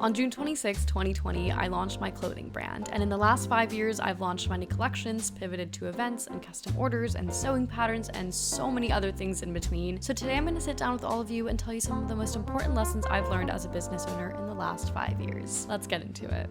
On June 26, 2020, I launched my clothing brand, and in the last 5 years, I've launched many collections, pivoted to events and custom orders and sewing patterns and so many other things in between. So today I'm going to sit down with all of you and tell you some of the most important lessons I've learned as a business owner in the last 5 years. Let's get into it.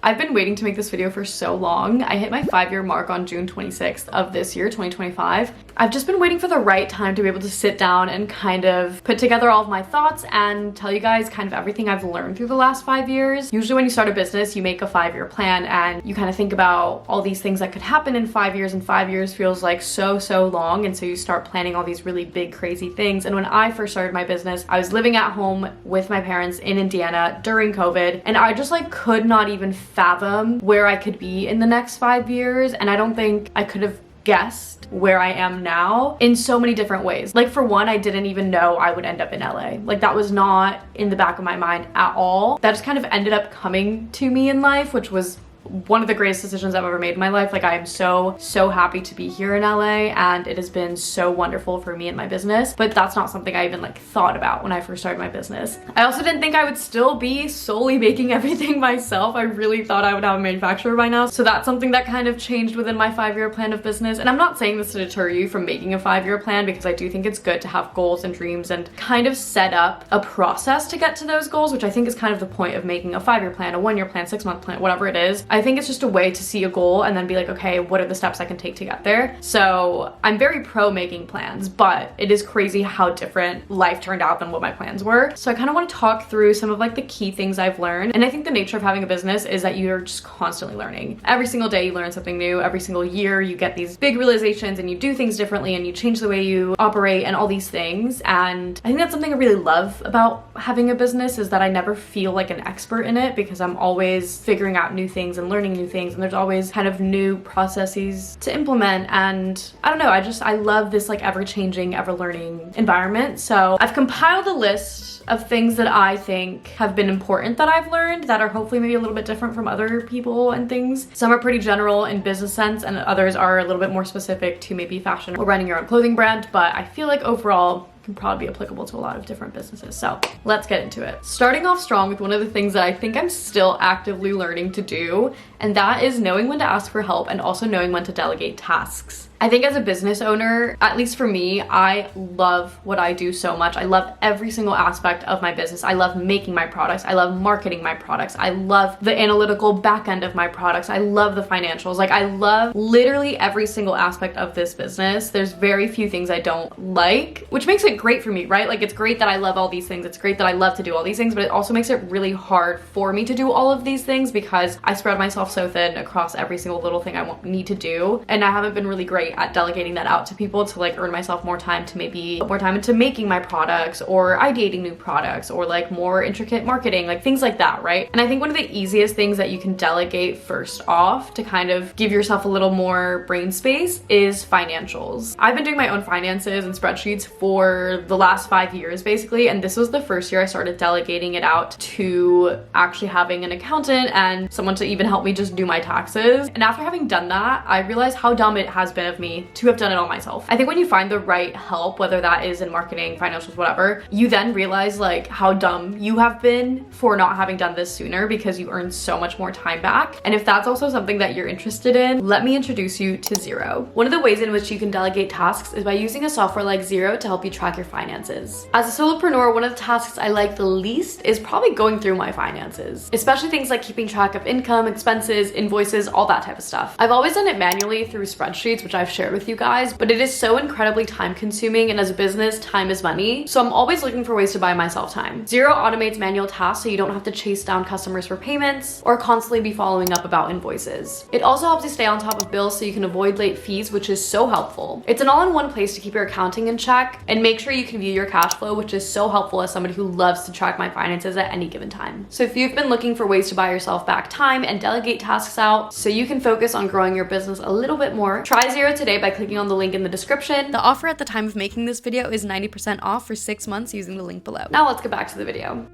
I've been waiting to make this video for so long. I hit my 5-year mark on June 26th of this year, 2025. I've just been waiting for the right time to be able to sit down and kind of put together all of my thoughts and tell you guys kind of everything I've learned through the last 5 years. Usually when you start a business, you make a 5-year plan and you kind of think about all these things that could happen in 5 years, and 5 years feels like so long, and so you start planning all these really big, crazy things. And when I first started my business, I was living at home with my parents in Indiana during COVID, and I just like could not even fathom where I could be in the next 5 years, and I don't think I could have guessed where I am now in so many different ways. Like, for one, I didn't even know I would end up in LA. Like, that was not in the back of my mind at all. That just kind of ended up coming to me in life, which was one of the greatest decisions I've ever made in my life. Like, I am so happy to be here in LA, and it has been so wonderful for me and my business, but that's not something I even like thought about when I first started my business. I also didn't think I would still be solely making everything myself. I really thought I would have a manufacturer by now. So that's something that kind of changed within my 5-year plan of business. And I'm not saying this to deter you from making a 5-year plan, because I do think it's good to have goals and dreams and kind of set up a process to get to those goals, which I think is kind of the point of making a 5-year plan, a 1-year plan, 6-month plan, whatever it is. I think it's just a way to see a goal and then be like, okay, what are the steps I can take to get there? So I'm very pro making plans, but it is crazy how different life turned out than what my plans were. So I kind of want to talk through some of like the key things I've learned. And I think the nature of having a business is that you're just constantly learning. Every single day you learn something new. Every single year you get these big realizations and you do things differently and you change the way you operate and all these things. And I think that's something I really love about having a business, is that I never feel like an expert in it, because I'm always figuring out new things and learning new things, and there's always kind of new processes to implement. And I don't know, I love this like ever-changing, ever-learning environment. So I've compiled a list of things that I think have been important that I've learned, that are hopefully maybe a little bit different from other people and things. Some are pretty general in business sense, and others are a little bit more specific to maybe fashion or running your own clothing brand, but I feel like overall can probably be applicable to a lot of different businesses. So let's get into it. Starting off strong with one of the things that I think I'm still actively learning to do, and that is knowing when to ask for help and also knowing when to delegate tasks. I think as a business owner, at least for me, I love what I do so much. I love every single aspect of my business. I love making my products. I love marketing my products. I love the analytical back end of my products. I love the financials. Like, I love literally every single aspect of this business. There's very few things I don't like, which makes it great for me, right? Like, it's great that I love all these things. It's great that I love to do all these things, but it also makes it really hard for me to do all of these things, because I spread myself so thin across every single little thing I need to do. And I haven't been really great at delegating that out to people to like earn myself more time to maybe put more time into making my products or ideating new products or like more intricate marketing, like things like that, right? And I think one of the easiest things that you can delegate first off to kind of give yourself a little more brain space is financials. I've been doing my own finances and spreadsheets for the last 5 years basically, and this was the first year I started delegating it out to actually having an accountant and someone to even help me just do my taxes. And after having done that, I realized how dumb it has been of me to have done it all myself. I think when you find the right help, whether that is in marketing, financials, whatever, you then realize like how dumb you have been for not having done this sooner, because you earn so much more time back. And if that's also something that you're interested in, let me introduce you to Xero. One of the ways in which you can delegate tasks is by using a software like Xero to help you track your finances. As a solopreneur, one of the tasks I like the least is probably going through my finances, especially things like keeping track of income, expenses, invoices, all that type of stuff. I've always done it manually through spreadsheets, which I've shared with you guys, but it is so incredibly time consuming, and as a business, time is money. So I'm always looking for ways to buy myself time. Xero automates manual tasks so you don't have to chase down customers for payments or constantly be following up about invoices. It also helps you stay on top of bills so you can avoid late fees, which is so helpful. It's an all-in-one place to keep your accounting in check and make sure you can view your cash flow, which is so helpful as somebody who loves to track my finances at any given time. So if you've been looking for ways to buy yourself back time and delegate tasks out so you can focus on growing your business a little bit more, try Xero today by clicking on the link in the description. The offer at the time of making this video is 90% off for 6 months using the link below. Now let's get back to the video.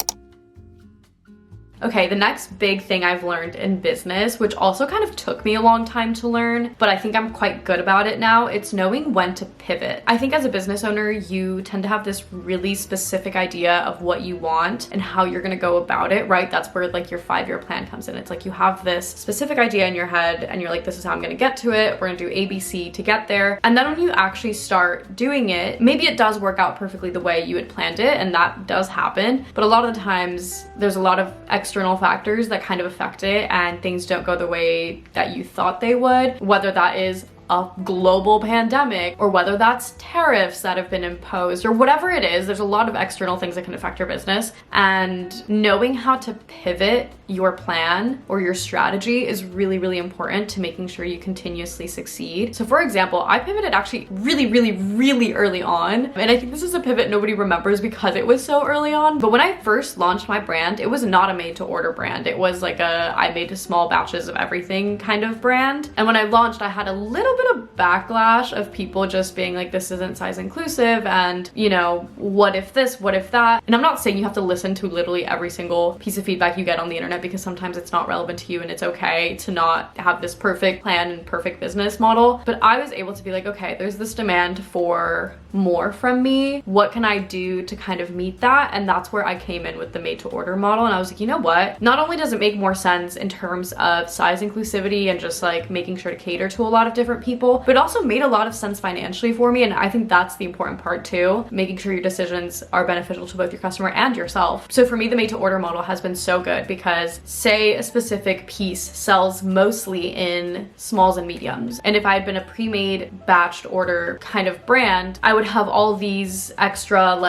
Okay, the next big thing I've learned in business, which also kind of took me a long time to learn, but I think I'm quite good about it now, it's knowing when to pivot. I think as a business owner, you tend to have this really specific idea of what you want and how you're gonna go about it, right? That's where like your 5-year plan comes in. It's like you have this specific idea in your head and you're like, this is how I'm gonna get to it. We're gonna do ABC to get there. And then when you actually start doing it, maybe it does work out perfectly the way you had planned it, and that does happen. But a lot of the times there's a lot of external factors that kind of affect it and things don't go the way that you thought they would, whether that is a global pandemic or whether that's tariffs that have been imposed or whatever it is. There's a lot of external things that can affect your business, and knowing how to pivot your plan or your strategy is really, really important to making sure you continuously succeed. So for example, I pivoted actually really early on, and I think this is a pivot nobody remembers because it was so early on. But when I first launched my brand, it was not a made to order brand. It was like I made small batches of everything kind of brand. And when I launched, I had a little bit of backlash of people just being like, this isn't size inclusive, and you know, what if this, what if that? And I'm not saying you have to listen to literally every single piece of feedback you get on the internet, because sometimes it's not relevant to you and it's okay to not have this perfect plan and perfect business model. But I was able to be like, okay, there's this demand for more from me. What can I do to kind of meet that? And that's where I came in with the made to order model. And I was like, you know what? Not only does it make more sense in terms of size inclusivity and just like making sure to cater to a lot of different people, but it also made a lot of sense financially for me. And I think that's the important part too, making sure your decisions are beneficial to both your customer and yourself. So for me, the made to order model has been so good because say a specific piece sells mostly in smalls and mediums. And if I had been a pre-made batched order kind of brand, I would have all these extra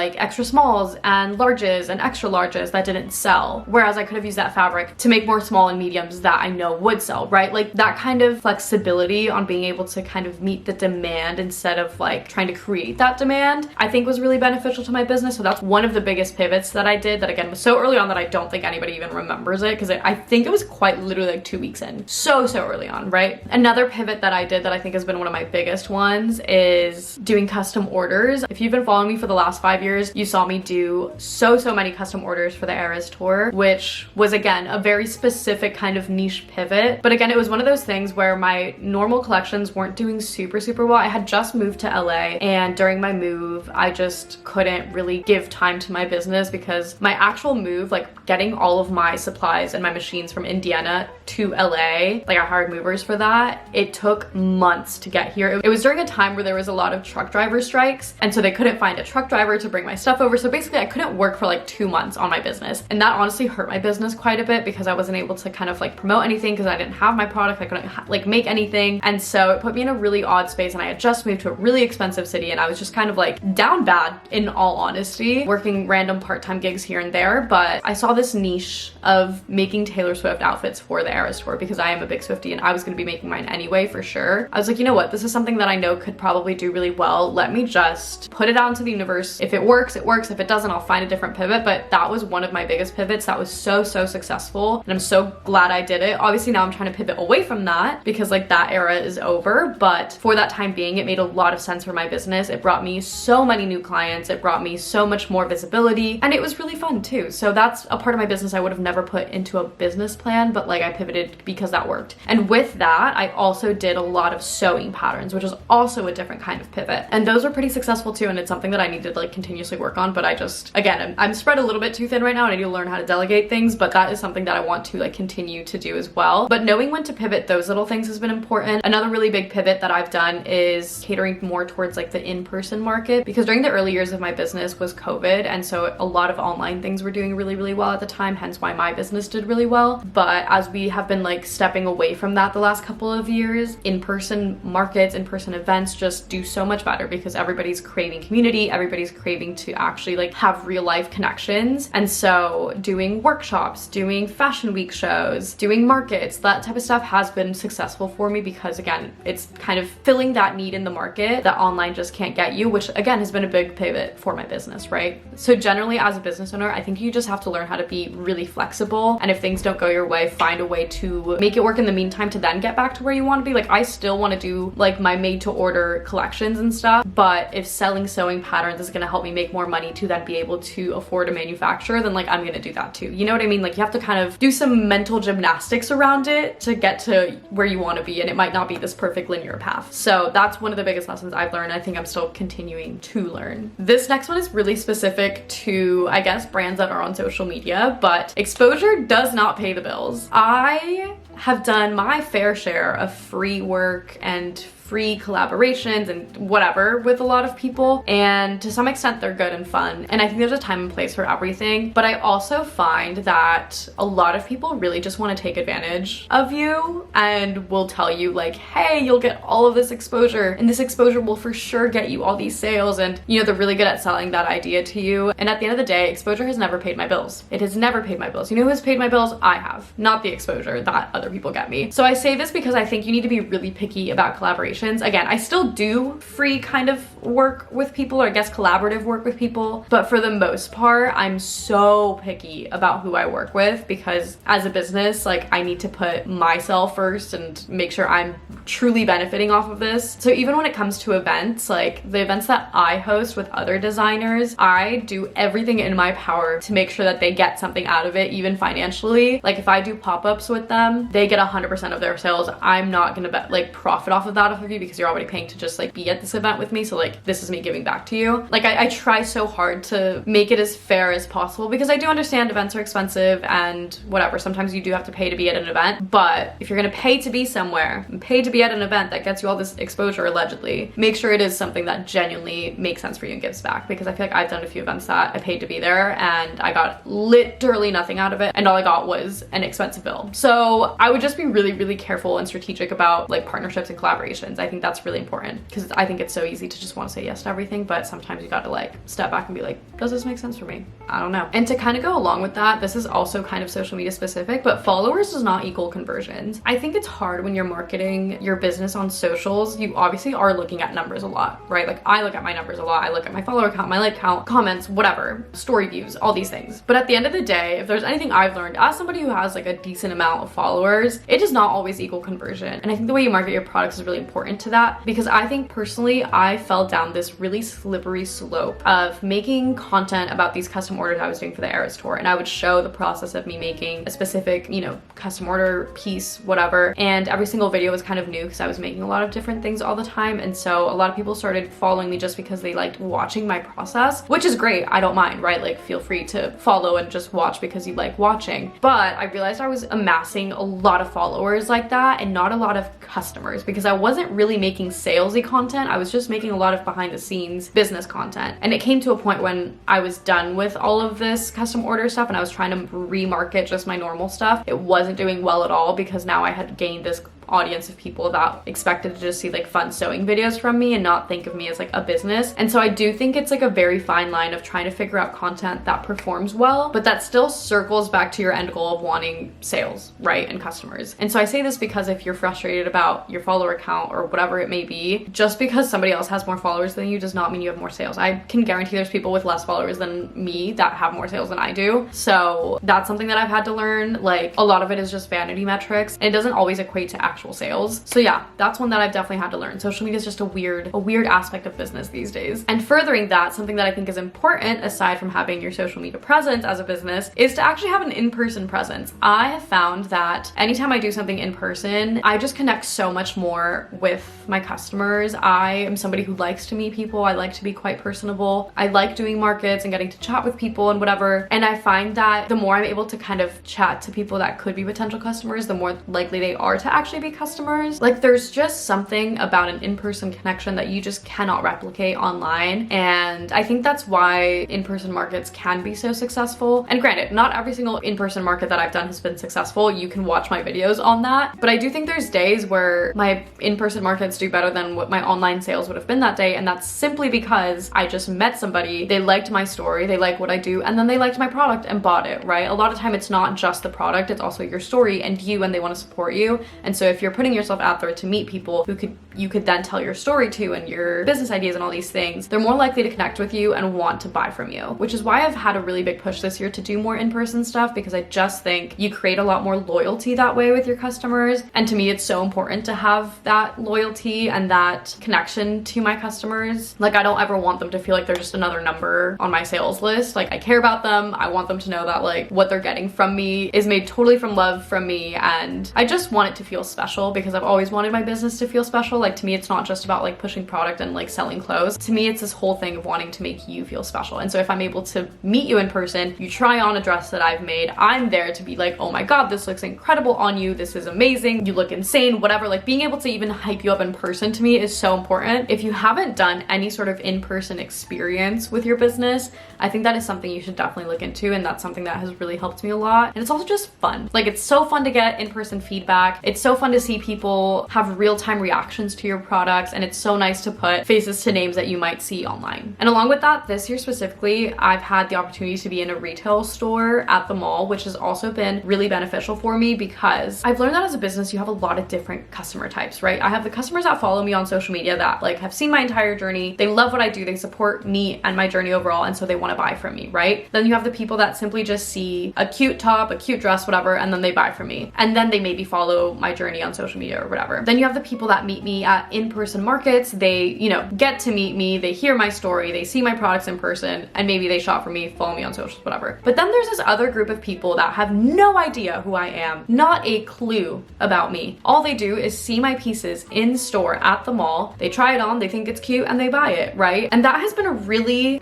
smalls and larges and extra larges that didn't sell. Whereas I could have used that fabric to make more small and mediums that I know would sell, right? Like that kind of flexibility on being able to kind of meet the demand instead of like trying to create that demand, I think was really beneficial to my business. So that's one of the biggest pivots that I did, that again was so early on that I don't think anybody even remembers it, because I think it was quite literally like 2 weeks in. So early on, right? Another pivot that I did that I think has been one of my biggest ones is doing custom orders. If you've been following me for the last 5 years, you saw me do so many custom orders for the Eras tour, which was again a very specific kind of niche pivot. But again, it was one of those things where my normal collections weren't doing super well. I had just moved to LA, and during my move, I just couldn't really give time to my business because my actual move, like getting all of my supplies and my machines from Indiana to LA, like I hired movers for that, it took months to get here. It was during a time where there was a lot of truck driver strikes, and so they couldn't find a truck driver to bring my stuff over. So basically I couldn't work for like 2 months on my business, and that honestly hurt my business quite a bit because I wasn't able to kind of like promote anything because I didn't have my product. I couldn't like make anything, and so it put me in a really odd space. And I had just moved to a really expensive city, and I was just kind of like down bad, in all honesty, working random part-time gigs here and there. But I saw this niche of making Taylor Swift outfits for the Eras tour because I am a big Swiftie and I was going to be making mine anyway for sure. I was like, you know what, this is something that I know could probably do really well. Let me just put it out into the universe. If it works, it works. If it doesn't, I'll find a different pivot. But that was one of my biggest pivots that was so successful, and I'm so glad I did it. Obviously now I'm trying to pivot away from that because like that era is over, but for that time being, it made a lot of sense for my business. It brought me so many new clients, it brought me so much more visibility, and it was really fun too. So that's a part of my business I would have never put into a business plan, but like I pivoted because that worked. And with that, I also did a lot of sewing patterns, which is also a different kind of pivot, and those were pretty successful too, and it's something that I need to like continuously work on. But I just, again, I'm spread a little bit too thin right now, and I need to learn how to delegate things, but that is something that I want to like continue to do as well. But knowing when to pivot those little things has been important. Another really big pivot that I've done is catering more towards like the in-person market, because during the early years of my business was COVID, and so a lot of online things were doing really well at the time, hence why my business did really well. But as we have been like stepping away from that the last couple of years, in-person markets, in-person events just do so much better because everybody's craving community, everybody's craving to actually like have real life connections. And so doing workshops, doing fashion week shows, doing markets, that type of stuff has been successful for me because again, it's kind of filling that need in the market that online just can't get you, which again has been a big pivot for my business, right? So generally as a business owner, I think you just have to learn how to be really flexible, and if things don't go your way, find a way to make it work in the meantime to then get back to where you want to be. Like I still want to do like my made to order collections and stuff, but if selling sewing patterns is going to help me make more money to then be able to afford a manufacturer, then like I'm going to do that too. You know what I mean? Like you have to kind of do some mental gymnastics around it to get to where you want to be, and it might not be this perfect linear path. So that's one of the biggest lessons I've learned. I think I'm still continuing to learn. This next one is really specific to, I guess, brands that are on social media, but exposure does not pay the bills. I have done my fair share of free work and free collaborations and whatever with a lot of people, and to some extent they're good and fun, and I think there's a time and place for everything. But I also find that a lot of people really just want to take advantage of you and will tell you like, hey, you'll get all of this exposure and this exposure will for sure get you all these sales, and you know, they're really good at selling that idea to you. And at the end of the day, exposure has never paid my bills. It has never paid my bills. You know who has paid my bills? I have, not the exposure that other people get me. So I say this because I think you need to be really picky about collaborations. Again, I still do free kind of work with people, or I guess collaborative work with people, but for the most part, I'm so picky about who I work with, because as a business, like I need to put myself first and make sure I'm truly benefiting off of this. So even when it comes to events, like the events that I host with other designers, I do everything in my power to make sure that they get something out of it, even financially. Like if I do pop-ups with them, they get 100% of their sales. I'm not gonna like profit off of that off of you, because you're already paying to just like be at this event with me. So like this is me giving back to you. Like I try so hard to make it as fair as possible, because I do understand events are expensive and whatever, sometimes you do have to pay to be at an event. But if you're gonna pay to be somewhere and pay to be at an event that gets you all this exposure allegedly, make sure it is something that genuinely makes sense for you and gives back. Because I feel like I've done a few events that I paid to be there and I got literally nothing out of it, and all I got was an expensive bill. So I would just be really, really careful and strategic about like partnerships and collaborations. I think that's really important, because I think it's so easy to just want to say yes to everything, but sometimes you got to like step back and be like, does this make sense for me? I don't know. And to kind of go along with that, this is also kind of social media specific, but followers does not equal conversions. I think it's hard when you're marketing your business on socials. You obviously are looking at numbers a lot, right? Like I look at my numbers a lot. I look at my follower count, my like count, comments, whatever, story views, all these things. But at the end of the day, if there's anything I've learned as somebody who has like a decent amount of followers, it does not always equal conversion. And I think the way you market your products is really important to that, because I think personally, I fell down this really slippery slope of making content about these custom orders I was doing for the Eras tour. And I would show the process of me making a specific, you know, custom order piece, whatever. And every single video was kind of new because I was making a lot of different things all the time. And so a lot of people started following me just because they liked watching my process, which is great. I don't mind, right? Like feel free to follow and just watch because you like watching. But I realized I was amassing a lot of followers like that and not a lot of customers, because I wasn't really making salesy content. I was just making a lot of behind the scenes business content. And it came to a point when I was done with all of this custom order stuff and I was trying to remarket just my normal stuff. It wasn't doing well at all, because now I had gained this audience of people that expected to just see like fun sewing videos from me and not think of me as like a business. And so I do think it's like a very fine line of trying to figure out content that performs well, but that still circles back to your end goal of wanting sales, right? And customers. And so I say this because if you're frustrated about your follower count or whatever it may be, just because somebody else has more followers than you does not mean you have more sales. I can guarantee there's people with less followers than me that have more sales than I do. So that's something that I've had to learn. Like a lot of it is just vanity metrics, and it doesn't always equate to actual sales. So yeah, that's one that I've definitely had to learn. Social media is just a weird aspect of business these days. And furthering that, something that I think is important aside from having your social media presence as a business is to actually have an in-person presence. I have found that anytime I do something in person, I just connect so much more with my customers. I am somebody who likes to meet people. I like to be quite personable. I like doing markets and getting to chat with people and whatever. And I find that the more I'm able to kind of chat to people that could be potential customers, the more likely they are to actually be customers. Like there's just something about an in-person connection that you just cannot replicate online. And I think that's why in-person markets can be so successful. And granted, not every single in-person market that I've done has been successful. You can watch my videos on that. But I do think there's days where my in-person markets do better than what my online sales would have been that day. And that's simply because I just met somebody, they liked my story, they like what I do, and then they liked my product and bought it, right? A lot of time it's not just the product, it's also your story and you, and they want to support you. And so if if you're putting yourself out there to meet people who you could then tell your story to and your business ideas and all these things, they're more likely to connect with you and want to buy from you, which is why I've had a really big push this year to do more in-person stuff, because I just think you create a lot more loyalty that way with your customers. And to me, it's so important to have that loyalty and that connection to my customers. Like, I don't ever want them to feel like they're just another number on my sales list. Like, I care about them. I want them to know that like what they're getting from me is made totally from love from me, and I just want it to feel special, because I've always wanted my business to feel special. Like, to me, it's not just about like pushing product and like selling clothes. To me, it's this whole thing of wanting to make you feel special. And so if I'm able to meet you in person, you try on a dress that I've made, I'm there to be like, oh my god, this looks incredible on you, this is amazing, you look insane, whatever. Like, being able to even hype you up in person to me is so important. If you haven't done any sort of in-person experience with your business, I think that is something you should definitely look into, and that's something that has really helped me a lot. And it's also just fun. Like, it's so fun to get in-person feedback. It's so fun to see people have real-time reactions to your products, and it's so nice to put faces to names that you might see online. And along with that, this year specifically, I've had the opportunity to be in a retail store at the mall, which has also been really beneficial for me, because I've learned that as a business, you have a lot of different customer types, right? I have the customers that follow me on social media that like have seen my entire journey. They love what I do. They support me and my journey overall, and so they want to buy from me, right? Then you have the people that simply just see a cute top, a cute dress, whatever, and then they buy from me. And then they maybe follow my journey on social media or whatever. Then you have the people that meet me at in-person markets. They, you know, get to meet me, they hear my story, they see my products in person, and maybe they shop for me, follow me on socials, whatever. But then there's this other group of people that have no idea who I am, not a clue about me. All they do is see my pieces in store at the mall, they try it on, they think it's cute, and they buy it, right? And that has been a really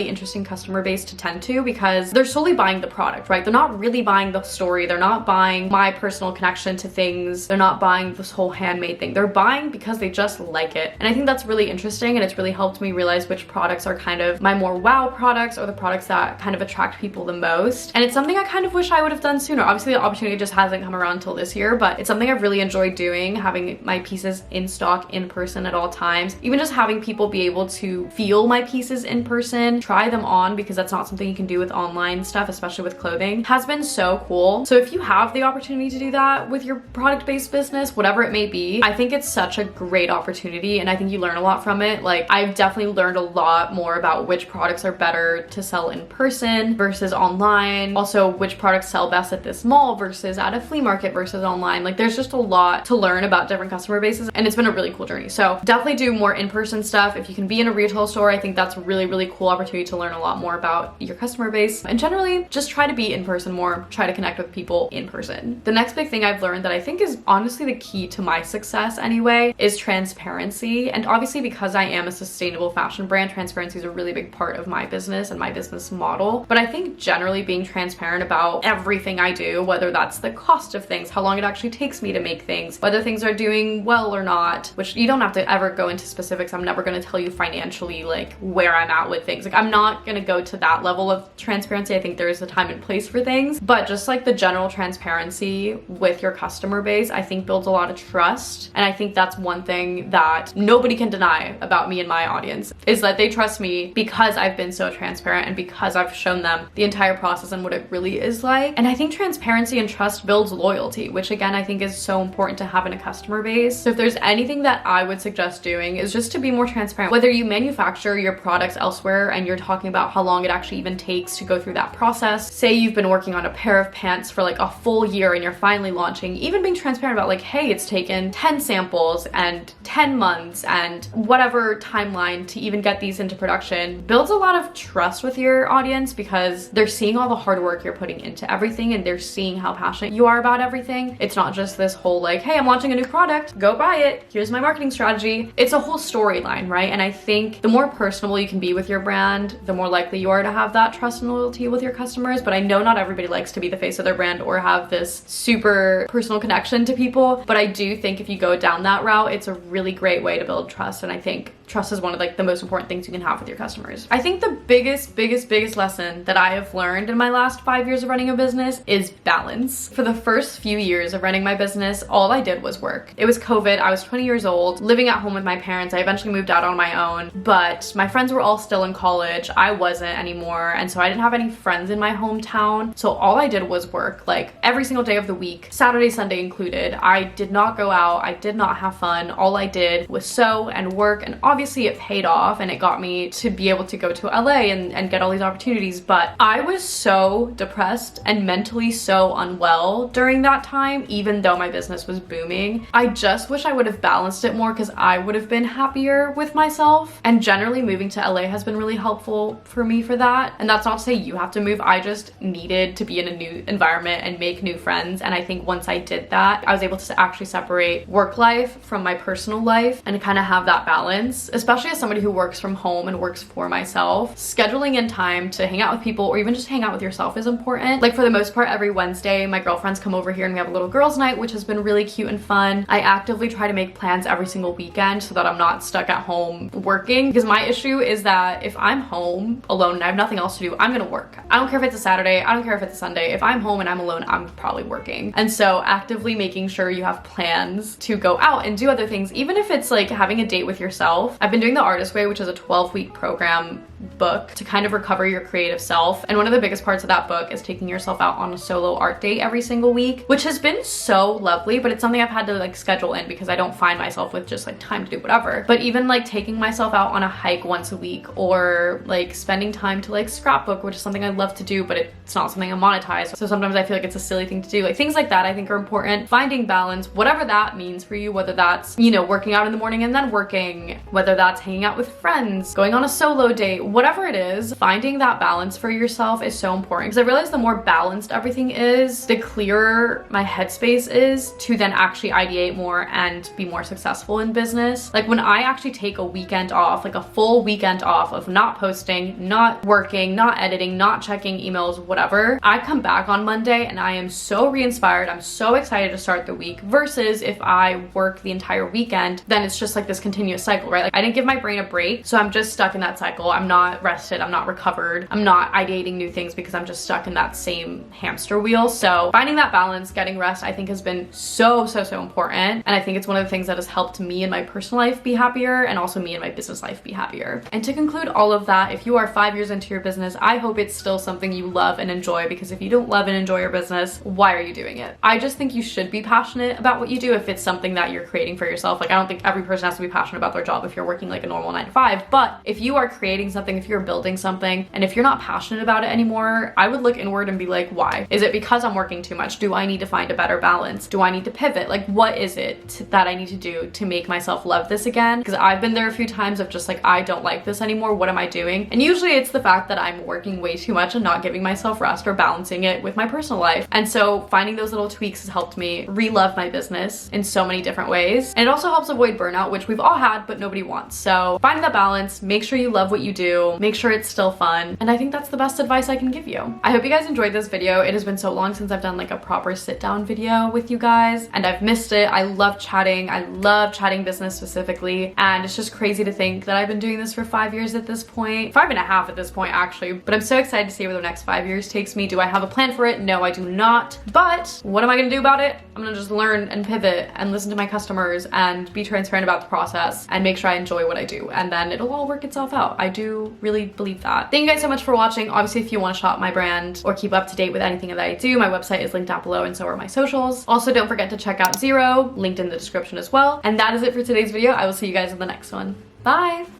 interesting customer base to tend to, because they're solely buying the product, right? They're not really buying the story, they're not buying my personal connection to things, they're not buying this whole handmade thing. They're buying because they just like it. And I think that's really interesting, and it's really helped me realize which products are kind of my more wow products, or the products that kind of attract people the most. And it's something I kind of wish I would have done sooner. Obviously, the opportunity just hasn't come around until this year, but it's something I've really enjoyed doing, having my pieces in stock in person at all times. Even just having people be able to feel my pieces in person, try them on, because that's not something you can do with online stuff, especially with clothing, has been so cool. So if you have the opportunity to do that with your product-based business, whatever it may be, I think it's such a great opportunity, and I think you learn a lot from it. Like, I've definitely learned a lot more about which products are better to sell in person versus online. Also, which products sell best at this mall versus at a flea market versus online. Like, there's just a lot to learn about different customer bases, and it's been a really cool journey. So definitely do more in-person stuff. If you can be in a retail store, I think that's a really, really cool opportunity to learn a lot more about your customer base. And generally, just try to be in person more, try to connect with people in person. The next big thing I've learned that I think is honestly the key to my success anyway is transparency. And obviously, because I am a sustainable fashion brand, transparency is a really big part of my business and my business model. But I think generally being transparent about everything I do, whether that's the cost of things, how long it actually takes me to make things, whether things are doing well or not, which you don't have to ever go into specifics. I'm never going to tell you financially like where I'm at with things. Like, I'm not going to go to that level of transparency. I think there is a time and place for things, but just like the general transparency with your customer base, I think builds a lot of trust. And I think that's one thing that nobody can deny about me and my audience, is that they trust me because I've been so transparent and because I've shown them the entire process and what it really is like. And I think transparency and trust builds loyalty, which again, I think is so important to have in a customer base. So if there's anything that I would suggest doing, is just to be more transparent. Whether you manufacture your products elsewhere and you're talking about how long it actually even takes to go through that process. Say you've been working on a pair of pants for like a full year and you're finally launching, even being transparent about like, hey, it's taken 10 samples and 10 months and whatever timeline to even get these into production, builds a lot of trust with your audience, because they're seeing all the hard work you're putting into everything, and they're seeing how passionate you are about everything. It's not just this whole like, hey, I'm launching a new product, go buy it, here's my marketing strategy. It's a whole storyline, right? And I think the more personable you can be with your brand, the more likely you are to have that trust and loyalty with your customers. But I know not everybody likes to be the face of their brand or have this super personal connection to people. But I do think if you go down that route, it's a really great way to build trust. And I think trust is one of like the most important things you can have with your customers. I think the biggest lesson that I have learned in my last 5 years of running a business is balance. For the first few years of running my business, all I did was work. It was COVID, I was 20 years old, living at home with my parents. I eventually moved out on my own, but my friends were all still in college. I wasn't anymore, and so I didn't have any friends in my hometown. So all I did was work, like every single day of the week, Saturday, Sunday included. I did not go out, I did not have fun. All I did was sew and work, and obviously it paid off and it got me to be able to go to LA and get all these opportunities, but I was so depressed and mentally so unwell during that time, even though my business was booming. I just wish I would have balanced it more because I would have been happier with myself, and generally moving to LA has been really helpful for me for that. And that's not to say you have to move, I just needed to be in a new environment and make new friends, and I think once I did that, I was able to actually separate work life from my personal life and kind of have that balance, especially as somebody who works from home and works for myself. Scheduling in time to hang out with people or even just hang out with yourself is important. Like for the most part, every Wednesday, my girlfriends come over here and we have a little girls' night, which has been really cute and fun. I actively try to make plans every single weekend so that I'm not stuck at home working, because my issue is that if I'm home alone and I have nothing else to do, I'm gonna work. I don't care if it's a Saturday, I don't care if it's a Sunday. If I'm home and I'm alone, I'm probably working. And so actively making sure you have plans to go out and do other things, even if it's like having a date with yourself. I've been doing the Artist Way, which is a 12-week program book to kind of recover your creative self, and one of the biggest parts of that book is taking yourself out on a solo art date every single week, which has been so lovely, but it's something I've had to like schedule in because I don't find myself with just like time to do whatever. But even like taking myself out on a hike once a week, or like spending time to like scrapbook, which is something I love to do, but it's not something I monetize, so sometimes I feel like it's a silly thing to do. Like things like that I think are important. Finding balance, whatever that means for you, whether that's, you know, working out in the morning and then working, whether that's hanging out with friends, going on a solo date, whatever it is, finding that balance for yourself is so important, because I realize the more balanced everything is, the clearer my headspace is to then actually ideate more and be more successful in business. Like when I actually take a weekend off, like a full weekend off of not posting, not working, not editing, not checking emails, whatever, I come back on Monday and I am so re-inspired, I'm so excited to start the week, versus if I work the entire weekend, then it's just like this continuous cycle, right? Like I didn't give my brain a break, so I'm just stuck in that cycle. I'm not rested, I'm not recovered, I'm not ideating new things because I'm just stuck in that same hamster wheel. So finding that balance, getting rest, I think has been so important, and I think it's one of the things that has helped me in my personal life be happier, and also me in my business life be happier. And to conclude all of that, if you are 5 years into your business, I hope it's still something you love and enjoy, because if you don't love and enjoy your business, why are you doing it? I just think you should be passionate about what you do if it's something that you're creating for yourself. Like I don't think every person has to be passionate about their job if you're working like a normal 9 to 5, but if you are creating something, if you're building something, and if you're not passionate about it anymore, I would look inward and be like, why? Is it because I'm working too much? Do I need to find a better balance? Do I need to pivot? Like what is it that I need to do to make myself love this again? Because I've been there a few times of just like, I don't like this anymore, what am I doing? And usually it's the fact that I'm working way too much and not giving myself rest or balancing it with my personal life. And so finding those little tweaks has helped me re-love my business in so many different ways. And it also helps avoid burnout, which we've all had, but nobody wants. So finding that balance, make sure you love what you do, make sure it's still fun. And I think that's the best advice I can give you. I hope you guys enjoyed this video. It has been so long since I've done like a proper sit down video with you guys, and I've missed it. I love chatting. I love chatting business specifically. And it's just crazy to think that I've been doing this for 5 years at this point, 5.5 at this point actually, but I'm so excited to see where the next 5 years takes me. Do I have a plan for it? No, I do not. But what am I gonna do about it? I'm gonna just learn and pivot and listen to my customers and be transparent about the process and make sure I enjoy what I do, and then it'll all work itself out. I do really believe that. Thank you guys so much for watching. Obviously, if you want to shop my brand or keep up to date with anything that I do, my website is linked down below, and so are my socials. Also, don't forget to check out Zero, linked in the description as well. And that is it for today's video. I will see you guys in the next one. Bye!